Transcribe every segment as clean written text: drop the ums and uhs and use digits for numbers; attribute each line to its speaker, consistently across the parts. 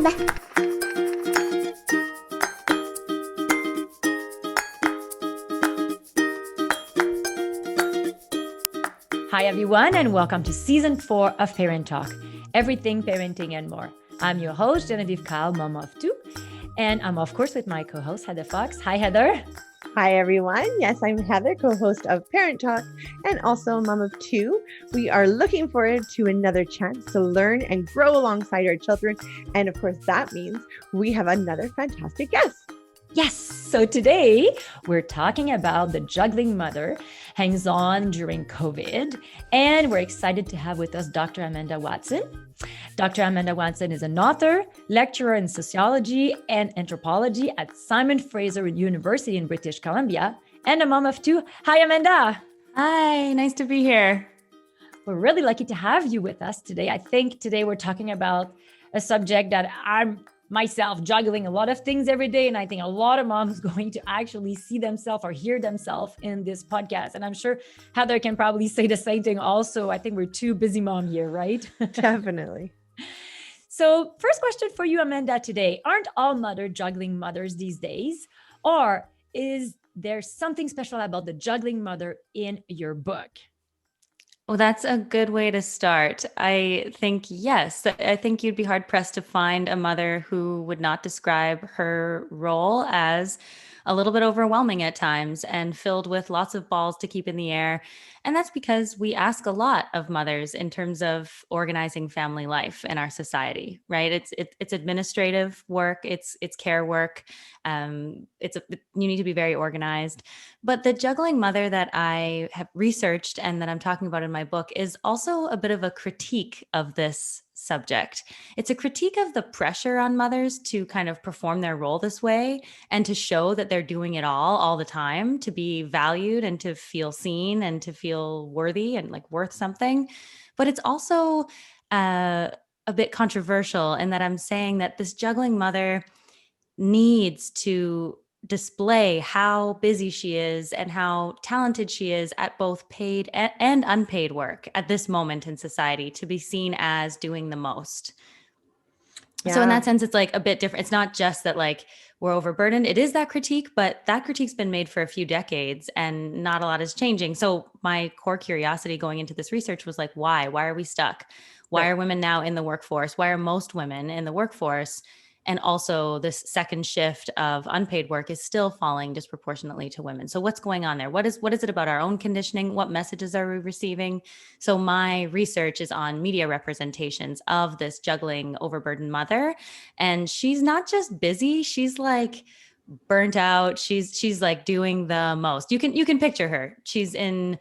Speaker 1: Geneviève.
Speaker 2: Hi, everyone, and welcome to Season 4 of Parent Talk, everything parenting and more. I'm your host, Geneviève Heather, mom of two, and I'm, of course, with my co-host, Heather Fox. Hi, Heather.
Speaker 3: Hi, everyone. Yes, I'm Heather, co-host of Parent Talk and also a mom of two. We are looking forward to another chance to learn and grow alongside our children. And of course, that means we have another fantastic guest.
Speaker 2: Yes. So today we're talking about the Juggling Mother, hangs-on during COVID. And we're excited to have with us Dr. Amanda Watson. Dr. Amanda Watson is an author, lecturer in sociology and anthropology at Simon Fraser University in British Columbia, and a mom of two. Hi, Amanda.
Speaker 4: Hi, nice to be here.
Speaker 2: We're really lucky to have you with us today. I think today we're talking about a subject that I'm myself juggling a lot of things every day. And I think a lot of moms going to actually see themselves or hear themselves in this podcast. And I'm sure Heather can probably say the same thing also. I think we're two busy mom here, right?
Speaker 3: Definitely.
Speaker 2: So first question for you, Amanda, today. Aren't all juggling mothers these days? Or is there something special about the juggling mother in your book?
Speaker 4: Well, that's a good way to start. I think, yes, I think you'd be hard pressed to find a mother who would not describe her role as a little bit overwhelming at times and filled with lots of balls to keep in the air. And that's because we ask a lot of mothers in terms of organizing family life in our society, right? It's administrative work, it's care work. You need to be very organized. But the juggling mother that I have researched and that I'm talking about in my book is also a bit of a critique of this subject. It's a critique of the pressure on mothers to kind of perform their role this way and to show that they're doing it all the time, to be valued and to feel seen and to feel worthy and like worth something. But it's also a bit controversial in that I'm saying that this juggling mother needs to display how busy she is and how talented she is at both paid and unpaid work at this moment in society to be seen as doing the most. Yeah. So in that sense, it's like a bit different. It's not just that like we're overburdened. It is that critique, but that critique's been made for a few decades and not a lot is changing. So my core curiosity going into this research was like, why? Why are we stuck? Why are women now in the workforce? Why are most women in the workforce? And also this second shift of unpaid work is still falling disproportionately to women. So what's going on there? What is it about our own conditioning? What messages are we receiving? So my research is on media representations of this juggling overburdened mother. And she's not just busy, she's like burnt out. She's like doing the most. You can picture her. She's in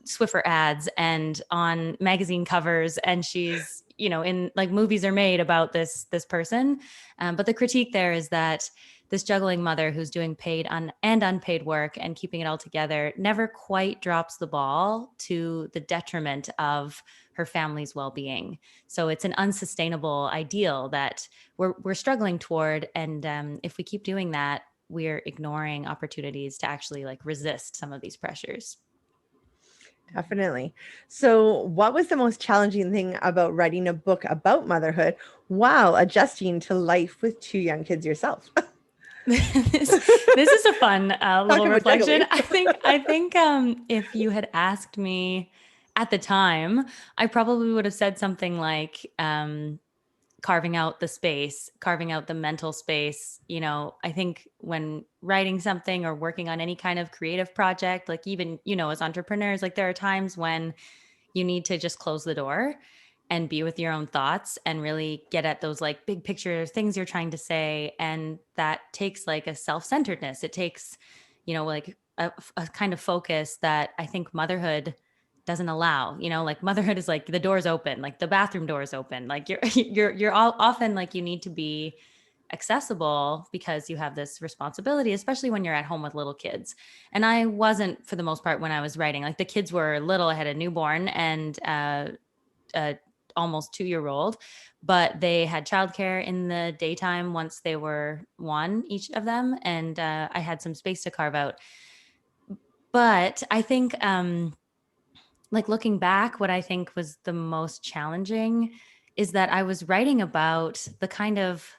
Speaker 4: Swiffer ads and on magazine covers, and she's, in like movies are made about this person. But the critique there is that this juggling mother who's doing paid and unpaid work and keeping it all together never quite drops the ball to the detriment of her family's well-being. So it's an unsustainable ideal that we're struggling toward. And if we keep doing that, we're ignoring opportunities to actually like resist some of these pressures.
Speaker 3: Definitely. So what was the most challenging thing about writing a book about motherhood while adjusting to life with two young kids yourself?
Speaker 4: This is a fun little reflection. I think if you had asked me at the time, I probably would have said something like carving out the space, carving out the mental space. I think when writing something or working on any kind of creative project, like even, as entrepreneurs, like there are times when you need to just close the door and be with your own thoughts and really get at those like big picture things you're trying to say. And that takes like a self-centeredness. It takes, like a kind of focus that I think motherhood doesn't allow. Like motherhood is like the door's open, like the bathroom door is open, like you're all often like you need to be accessible because you have this responsibility, especially when you're at home with little kids. And I wasn't, for the most part, when I was writing, like the kids were little. I had a newborn and almost 2-year-old, but they had childcare in the daytime once they were one, each of them. And I had some space to carve out. But I think like looking back, what I think was the most challenging is that I was writing about the kind of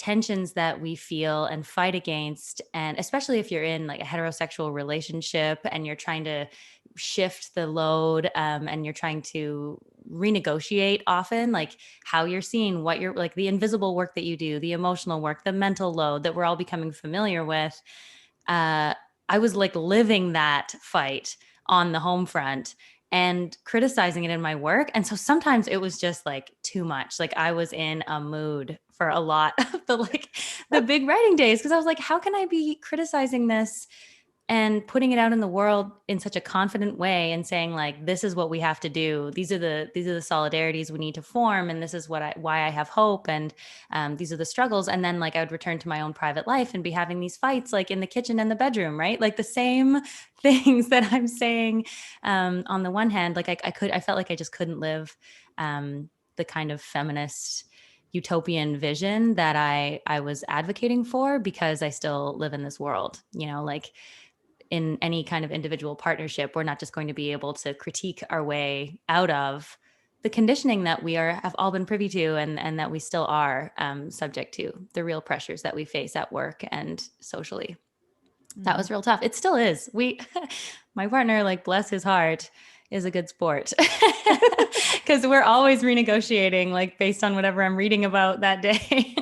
Speaker 4: tensions that we feel and fight against, and especially if you're in like a heterosexual relationship and you're trying to shift the load, and you're trying to renegotiate often like how you're seeing, what you're like, the invisible work that you do, the emotional work, the mental load that we're all becoming familiar with. I was like living that fight on the home front and criticizing it in my work. And so sometimes it was just like too much. Like I was in a mood for a lot of the big writing days, because I was like, how can I be criticizing this and putting it out in the world in such a confident way and saying like, this is what we have to do. These are the solidarities we need to form. And this is why I have hope. And these are the struggles. And then like I would return to my own private life and be having these fights like in the kitchen and the bedroom, right? Like the same things that I'm saying. On the one hand, like I felt like I just couldn't live the kind of feminist utopian vision that I was advocating for, because I still live in this world, like in any kind of individual partnership, we're not just going to be able to critique our way out of the conditioning that we have all been privy to, and that we still are subject to, the real pressures that we face at work and socially. That was real tough. It still is. My partner, like bless his heart, is a good sport, because we're always renegotiating like based on whatever I'm reading about that day.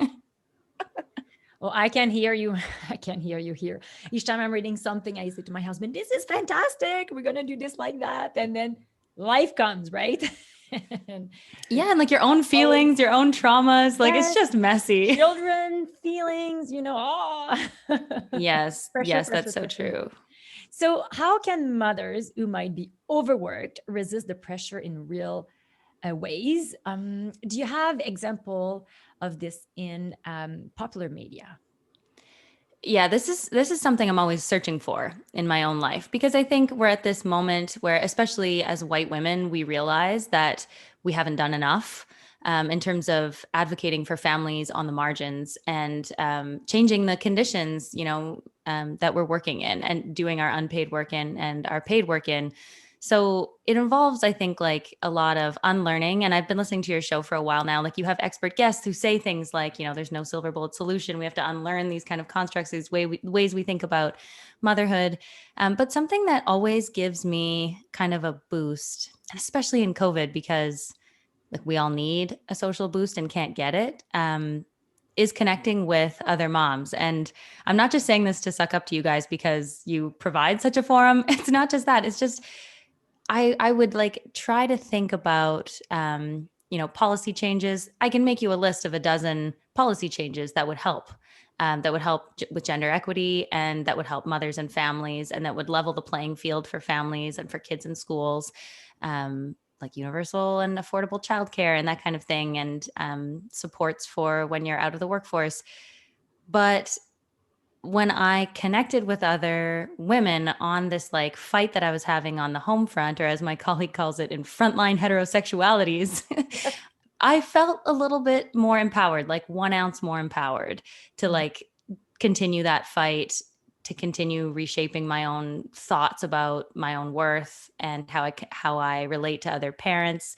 Speaker 2: Well, I can hear you. I can hear you here. Each time I'm reading something, I say to my husband, this is fantastic. We're going to do this like that. And then life comes, right? And
Speaker 4: yeah. And like your own feelings, your own traumas, like it's just messy.
Speaker 2: children feelings,
Speaker 4: Yes.
Speaker 2: Pressure,
Speaker 4: Yes.
Speaker 2: pressure,
Speaker 4: That's so
Speaker 2: pressure.
Speaker 4: true.
Speaker 2: So how can mothers who might be overworked resist the pressure in real ways? Do you have example of this in popular media?
Speaker 4: Yeah, this is something I'm always searching for in my own life, because I think we're at this moment where, especially as white women, we realize that we haven't done enough in terms of advocating for families on the margins, and changing the conditions, that we're working in and doing our unpaid work in and our paid work in. So it involves, I think, like a lot of unlearning. And I've been listening to your show for a while now. Like you have expert guests who say things like, there's no silver bullet solution. We have to unlearn these kind of constructs, these ways we think about motherhood. But something that always gives me kind of a boost, especially in COVID, because like we all need a social boost and can't get it, is connecting with other moms. And I'm not just saying this to suck up to you guys because you provide such a forum. It's not just that. It's just, I would like try to think about, policy changes. I can make you a list of a dozen policy changes that would help, with gender equity, and that would help mothers and families, and that would level the playing field for families and for kids in schools, like universal and affordable childcare and that kind of thing, and supports for when you're out of the workforce. But when I connected with other women on this like fight that I was having on the home front, or as my colleague calls it, in frontline heterosexualities, I felt a little bit more empowered, like 1 ounce more empowered to like continue that fight, to continue reshaping my own thoughts about my own worth and how I relate to other parents,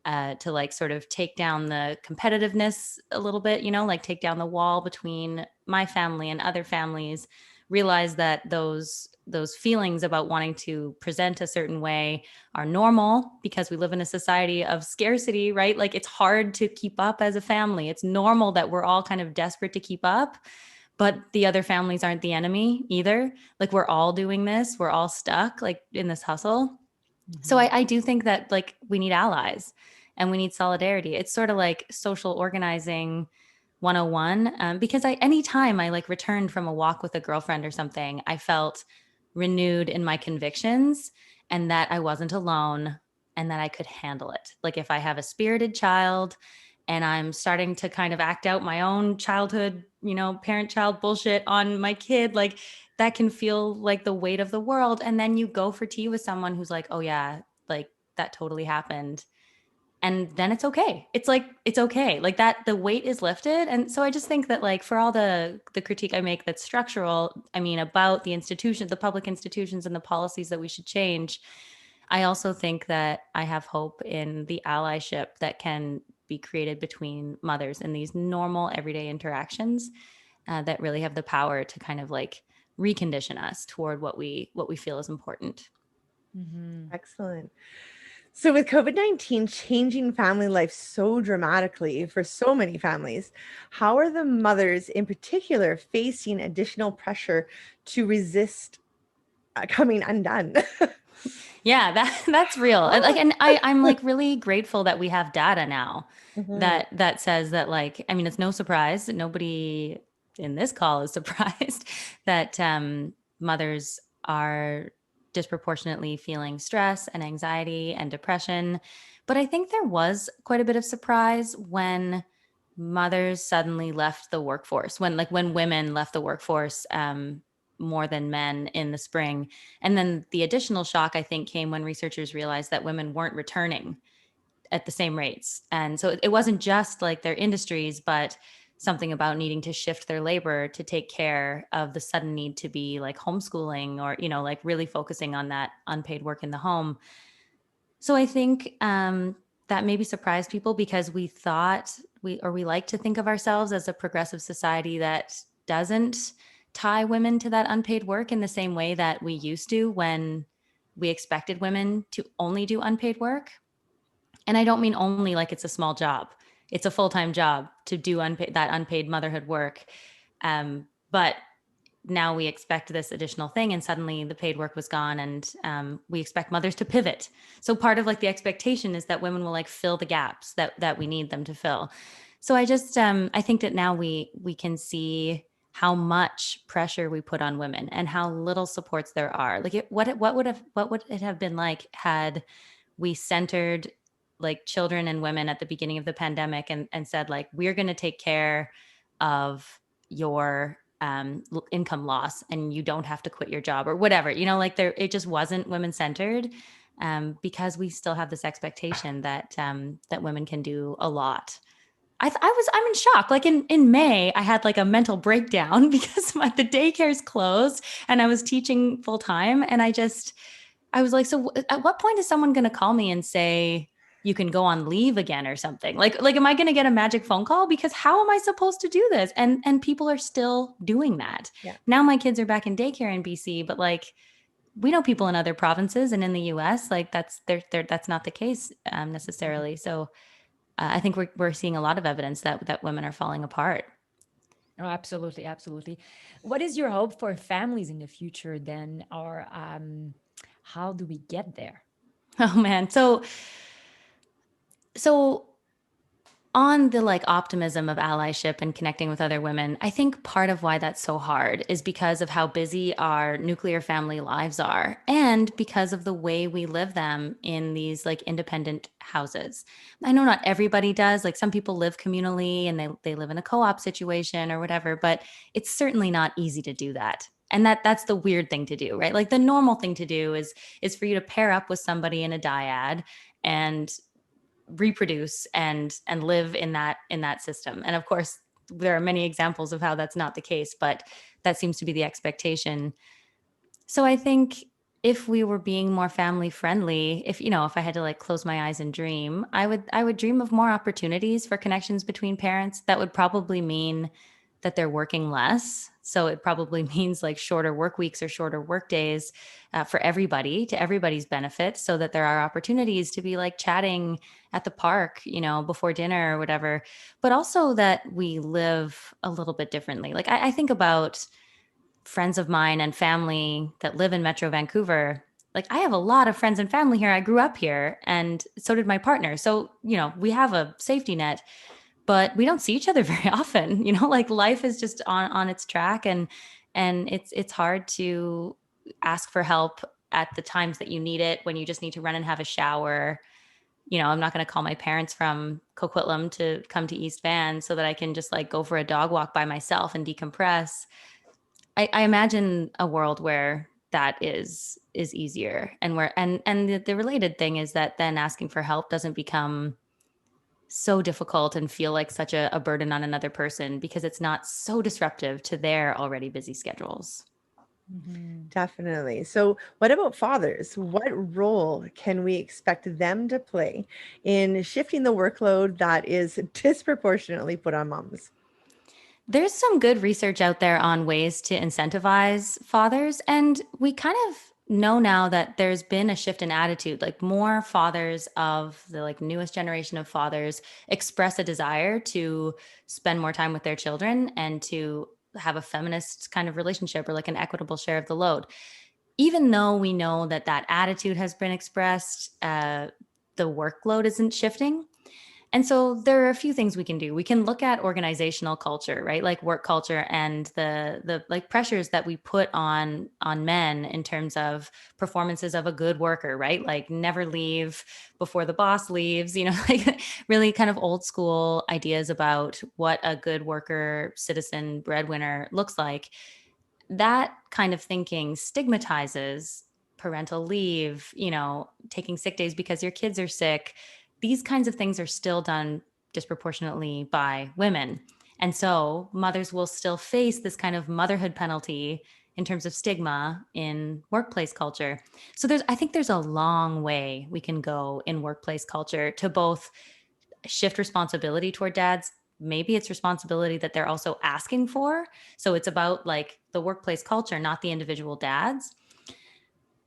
Speaker 4: to like sort of take down the competitiveness a little bit, like take down the wall between my family and other families, realize that those feelings about wanting to present a certain way are normal, because we live in a society of scarcity, right? Like it's hard to keep up as a family. It's normal that we're all kind of desperate to keep up, but the other families aren't the enemy either. Like we're all doing this. We're all stuck like in this hustle. Mm-hmm. So I do think that like we need allies and we need solidarity. It's sort of like social organizing 101. Because anytime I like returned from a walk with a girlfriend or something, I felt renewed in my convictions, and that I wasn't alone, and that I could handle it. Like if I have a spirited child and I'm starting to kind of act out my own childhood, parent-child bullshit on my kid, like that can feel like the weight of the world. And then you go for tea with someone who's like, oh yeah, like that totally happened. And then it's okay. It's like, it's okay. Like that, the weight is lifted. And so I just think that like for all the critique I make that's structural, I mean, about the institutions, the public institutions and the policies that we should change, I also think that I have hope in the allyship that can be created between mothers in these normal everyday interactions that really have the power to kind of like recondition us toward what we feel is important.
Speaker 2: Mm-hmm.
Speaker 3: Excellent. So, with COVID-19 changing family life so dramatically for so many families, how are the mothers in particular facing additional pressure to resist coming undone?
Speaker 4: Yeah, that's real. And I'm like really grateful that we have data now
Speaker 3: Mhm.
Speaker 4: that says that, like, I mean, it's no surprise that nobody in this call is surprised that mothers are disproportionately feeling stress and anxiety and depression. But I think there was quite a bit of surprise when mothers suddenly left the workforce, when women left the workforce more than men in the spring. And then the additional shock, I think, came when researchers realized that women weren't returning at the same rates. And so it wasn't just like their industries, but something about needing to shift their labor to take care of the sudden need to be like homeschooling, or, you know, like really focusing on that unpaid work in the home. So I think that maybe surprised people, because we thought we like to think of ourselves as a progressive society that doesn't tie women to that unpaid work in the same way that we used to when we expected women to only do unpaid work. And I don't mean only like it's a small job. It's a full-time job to do that unpaid motherhood work. But now we expect this additional thing, and suddenly the paid work was gone, and we expect mothers to pivot. So part of like the expectation is that women will like fill the gaps that we need them to fill. So I just I think that now we can see how much pressure we put on women and how little supports there are. Like what would it have been like had we centered like children and women at the beginning of the pandemic, and said like, we're going to take care of your income loss, and you don't have to quit your job or whatever, you know, like it just wasn't women centered, because we still have this expectation that that women can do a lot. I'm in shock. Like in May, I had like a mental breakdown because the daycare's closed and I was teaching full time. And I was like, so at what point is someone going to call me and say, you can go on leave again or something? Like, am I going to get a magic phone call? Because how am I supposed to do this? And people are still doing that.
Speaker 3: Yeah.
Speaker 4: Now my kids are back in daycare in BC, but like, we know people in other provinces and in the US, like that's not the case necessarily. So I think we're seeing a lot of evidence that women are falling apart.
Speaker 2: Oh, absolutely, absolutely. What is your hope for families in the future then, or how do we get there?
Speaker 4: Oh man, so on the like optimism of allyship and connecting with other women, I think part of why that's so hard is because of how busy our nuclear family lives are, and because of the way we live them in these like independent houses. I know not everybody does, like some people live communally and they live in a co-op situation or whatever, but it's certainly not easy to do that. And that's the weird thing to do, right? Like the normal thing to do is for you to pair up with somebody in a dyad and reproduce and live in that system. And of course, there are many examples of how that's not the case, but that seems to be the expectation. So I think if we were being more family friendly, if I had to like close my eyes and dream, I would dream of more opportunities for connections between parents. That would probably mean that they're working less. So it probably means like shorter work weeks or shorter work days for everybody, to everybody's benefit, so that there are opportunities to be like chatting at the park, before dinner or whatever. But also that we live a little bit differently. Like I think about friends of mine and family that live in Metro Vancouver. Like I have a lot of friends and family here. I grew up here, and so did my partner. So, we have a safety net, but we don't see each other very often. Like life is just on its track, and it's hard to ask for help at the times that you need it, when you just need to run and have a shower. I'm not going to call my parents from Coquitlam to come to East Van so that I can just like go for a dog walk by myself and decompress. I imagine a world where that is easier, and where and the related thing is that then asking for help doesn't become so difficult and feel like such a burden on another person, because it's not so disruptive to their already busy schedules.
Speaker 2: Mhm.
Speaker 3: Definitely. So, what about fathers? What role can we expect them to play in shifting the workload that is disproportionately put on moms?
Speaker 4: There's some good research out there on ways to incentivize fathers. And we kind of know now that there's been a shift in attitude. Like more fathers of the like newest generation of fathers express a desire to spend more time with their children and to have a feminist kind of relationship or like an equitable share of the load. Even though we know that that attitude has been expressed, the workload isn't shifting. And so there are a few things we can do. We can look at organizational culture, right? Like work culture and the like pressures that we put on men in terms of performances of a good worker, right? Like never leave before the boss leaves, you know, like really kind of old school ideas about what a good worker, citizen, breadwinner looks like. That kind of thinking stigmatizes parental leave, you know, taking sick days because your kids are sick. These kinds of things are still done disproportionately by women. And so mothers will still face this kind of motherhood penalty in terms of stigma in workplace culture. So I think there's a long way we can go in workplace culture to both shift responsibility toward dads. Maybe it's responsibility that they're also asking for. So it's about like the workplace culture, not the individual dads.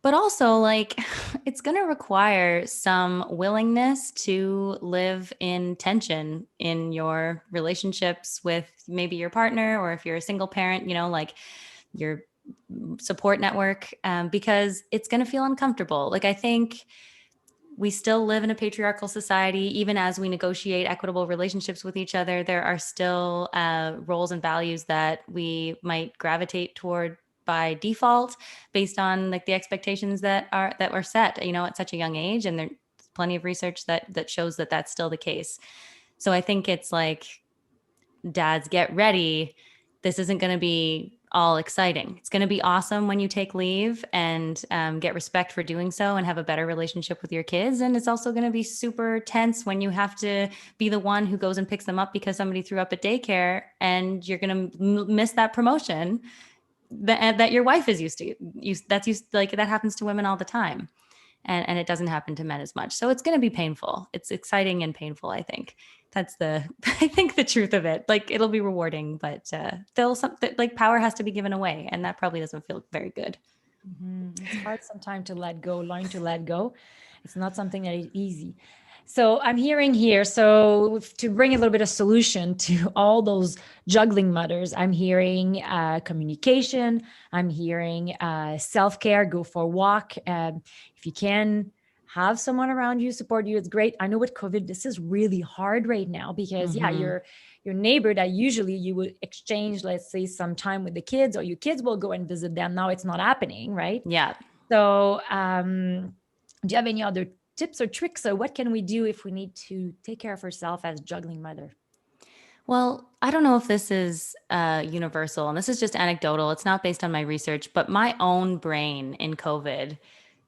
Speaker 4: But also, like, it's going to require some willingness to live in tension in your relationships with maybe your partner, or if you're a single parent, you know, like your support network, because it's going to feel uncomfortable. Like, I think we still live in a patriarchal society. Even as we negotiate equitable relationships with each other, there are still roles and values that we might gravitate toward by default based on like the expectations that were set, you know, at such a young age. And there's plenty of research that shows that that's still the case. So I think it's like, dads, get ready. This isn't going to be all exciting. It's going to be awesome when you take leave and get respect for doing so and have a better relationship with your kids. And it's also going to be super tense when you have to be the one who goes and picks them up because somebody threw up at daycare, and you're going to miss that promotion that your wife is used to. That's used, like that happens to women all the time. And it doesn't happen to men as much. So it's going to be painful. It's exciting and painful, I think. That's I think the truth of it. Like it'll be rewarding, but there'll something like power has to be given away. And that probably doesn't feel very good.
Speaker 2: It's hard sometimes to let go, learn to let go. It's not something that is easy. So I'm hearing here, so to bring a little bit of solution to all those juggling mothers, I'm hearing communication, I'm hearing self-care, go for a walk. If you can have someone around you support you, it's great. I know with COVID, this is really hard right now because yeah, your neighbor that usually you would exchange, let's say, some time with the kids, or your kids will go and visit them. Now it's not happening, right?
Speaker 4: Yeah.
Speaker 2: So do you have any other tips or tricks, or what can we do if we need to take care of ourselves as juggling mother?
Speaker 4: Well, I don't know if this is universal, and this is just anecdotal. It's not based on my research, but my own brain in COVID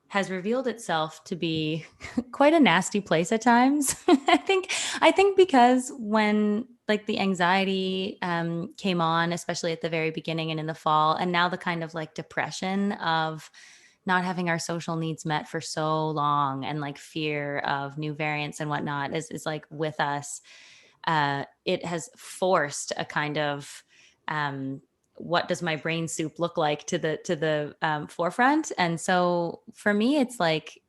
Speaker 4: has revealed itself to be quite a nasty place at times. I think because when like the anxiety came on, especially at the very beginning and in the fall, and now the kind of like depression of not having our social needs met for so long, and like fear of new variants and whatnot is like with us. It has forced a kind of what does my brain soup look like to the forefront. And so for me, it's like,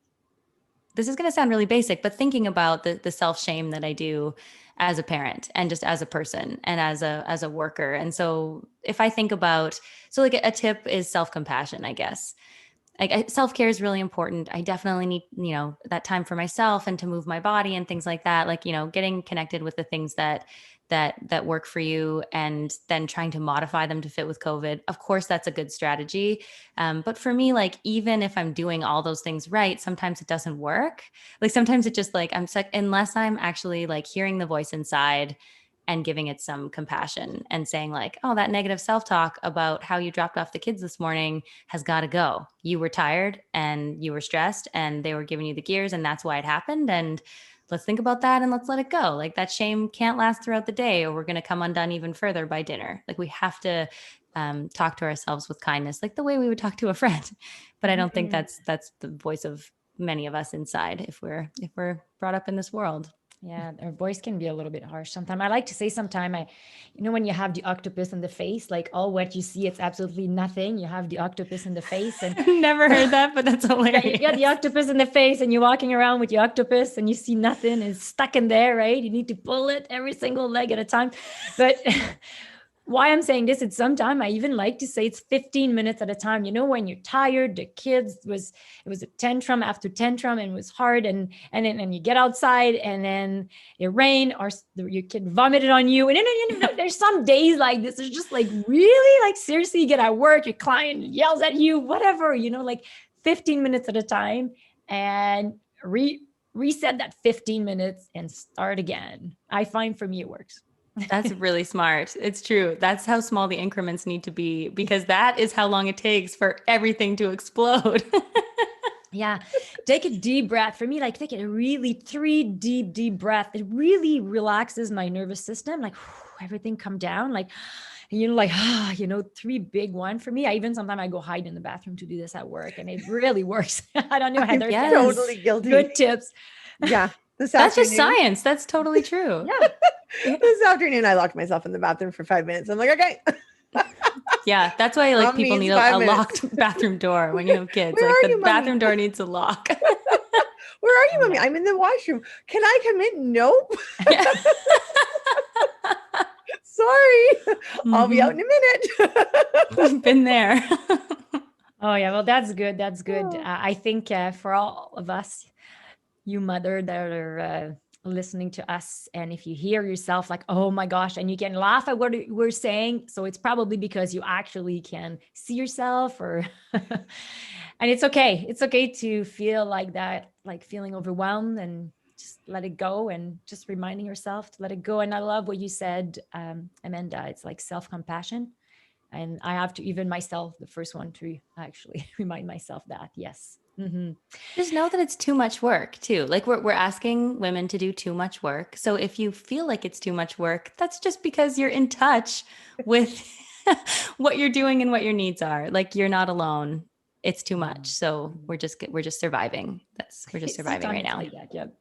Speaker 4: this is going to sound really basic, but thinking about the self shame that I do as a parent and just as a person and as a worker. And so if I think about, so like a tip is self compassion, I guess. Like self-care is really important. I definitely need, you know, that time for myself and to move my body and things like that. Like, you know, getting connected with the things that work for you, and then trying to modify them to fit with COVID. Of course, that's a good strategy. But for me, like, even if I'm doing all those things right, sometimes it doesn't work. Like sometimes it just like, I'm stuck unless I'm actually like hearing the voice inside and giving it some compassion and saying like, oh, that negative self-talk about how you dropped off the kids this morning has got to go. You were tired and you were stressed and they were giving you the gears, and that's why it happened. And let's think about that and let's let it go. Like that shame can't last throughout the day, or we're going to come undone even further by dinner. Like we have to talk to ourselves with kindness, like the way we would talk to a friend. But I don't think that's the voice of many of us inside if we're brought up in this world.
Speaker 2: Yeah, our voice can be a little bit harsh sometimes. I like to say sometimes, when you have the octopus in the face, like all what you see, it's absolutely nothing. You have the octopus in the face, and
Speaker 4: I've never heard that, but that's hilarious.
Speaker 2: you got the octopus in the face, and you're walking around with the octopus, and you see nothing. It's stuck in there, right? You need to pull it every single leg at a time. But why I'm saying this, it's sometimes I even like to say it's 15 minutes at a time. When you're tired, the kids it was a tantrum after tantrum, and it was hard, and then you get outside, and then it rained, or your kid vomited on you, and then there's some days like this. It's just like really, like seriously, you get at work, your client yells at you, whatever, like 15 minutes at a time, and reset that 15 minutes and start again. I find for me it works.
Speaker 4: That's really smart. It's true. That's how small the increments need to be, because that is how long it takes for everything to explode.
Speaker 2: Yeah. Take a deep breath. For me, like take a really 3 deep breath. It really relaxes my nervous system. Like everything come down, like, 3 big one for me. Sometimes I go hide in the bathroom to do this at work, and it really works. I don't know, Heather.
Speaker 4: Yes.
Speaker 3: Totally guilty.
Speaker 2: Good tips.
Speaker 3: Yeah.
Speaker 4: That's just science. That's totally true.
Speaker 2: Yeah.
Speaker 3: This afternoon, I locked myself in the bathroom for 5 minutes. I'm like, okay.
Speaker 4: Yeah, that's why like
Speaker 3: Mom
Speaker 4: people
Speaker 3: needs
Speaker 4: need
Speaker 3: 5
Speaker 4: a
Speaker 3: minutes.
Speaker 4: locked bathroom door when you have kids.
Speaker 3: Where
Speaker 4: Like
Speaker 3: are
Speaker 4: the
Speaker 3: you, Mommy?
Speaker 4: bathroom door needs a lock.
Speaker 3: Where are you, Mommy? I'm in the washroom. Can I come in? Nope. Sorry. I'll be out in a minute.
Speaker 4: Been there.
Speaker 2: Oh yeah. Well, that's good. That's good.
Speaker 3: Oh.
Speaker 2: I think for all of us, you mother that are listening to us, and if you hear yourself like, oh my gosh, and you can laugh at what we're saying, so it's probably because you actually can see yourself, or and it's okay. It's okay to feel like that, like feeling overwhelmed, and just let it go, and just reminding yourself to let it go. And I love what you said, Amanda. It's like self-compassion. And I have to, even myself, the first one to actually remind myself that, yes. Mm-hmm.
Speaker 4: Just know that it's too much work too. Like we're asking women to do too much work. So if you feel like it's too much work, that's just because you're in touch with what you're doing and what your needs are. Like you're not alone. It's too much. So we're just surviving. We're just surviving right now.
Speaker 2: Like that, yep.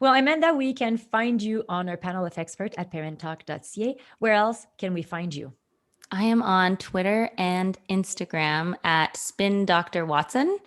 Speaker 2: Well, Amanda, we can find you on our panel of experts at parenttalk.ca. Where else can we find you?
Speaker 4: I am on Twitter and Instagram at Spin Dr. Watson,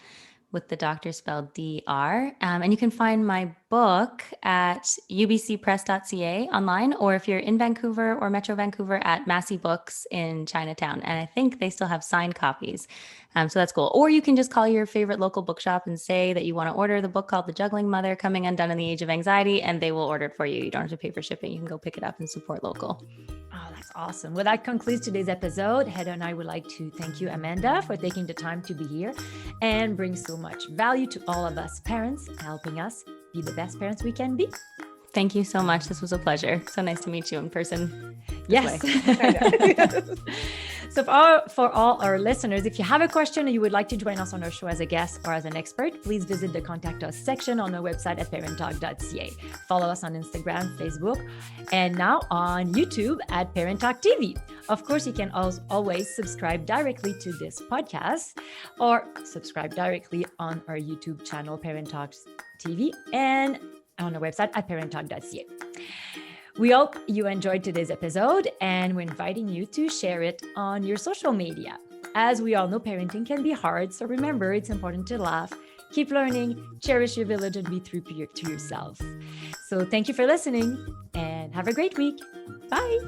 Speaker 4: with the doctor spelled DR. And you can find my book at ubcpress.ca online, or if you're in Vancouver or Metro Vancouver, at Massey Books in Chinatown. And I think they still have signed copies. So that's cool. Or you can just call your favorite local bookshop and say that you want to order the book called The Juggling Mother, Coming Undone in the Age of Anxiety, and they will order it for you. You don't have to pay for shipping. You can go pick it up and support local.
Speaker 2: Oh, that's awesome. Well, that concludes today's episode. Heather and I would like to thank you, Amanda, for taking the time to be here and bring so much value to all of us parents, helping us be the best parents we can be.
Speaker 4: Thank you so much. This was a pleasure. So nice to meet you in person.
Speaker 2: Yes. So for all our listeners, if you have a question or you would like to join us on our show as a guest or as an expert, please visit the Contact Us section on our website at parenttalk.ca. Follow us on Instagram, Facebook, and now on YouTube at Parent Talk TV. Of course, you can always subscribe directly to this podcast, or subscribe directly on our YouTube channel, Parent Talk TV, and on our website at parenttalk.ca. We hope you enjoyed today's episode, and we're inviting you to share it on your social media. As we all know, parenting can be hard, so remember, it's important to laugh, keep learning, cherish your village, and be true to yourself. So thank you for listening, and have a great week. Bye.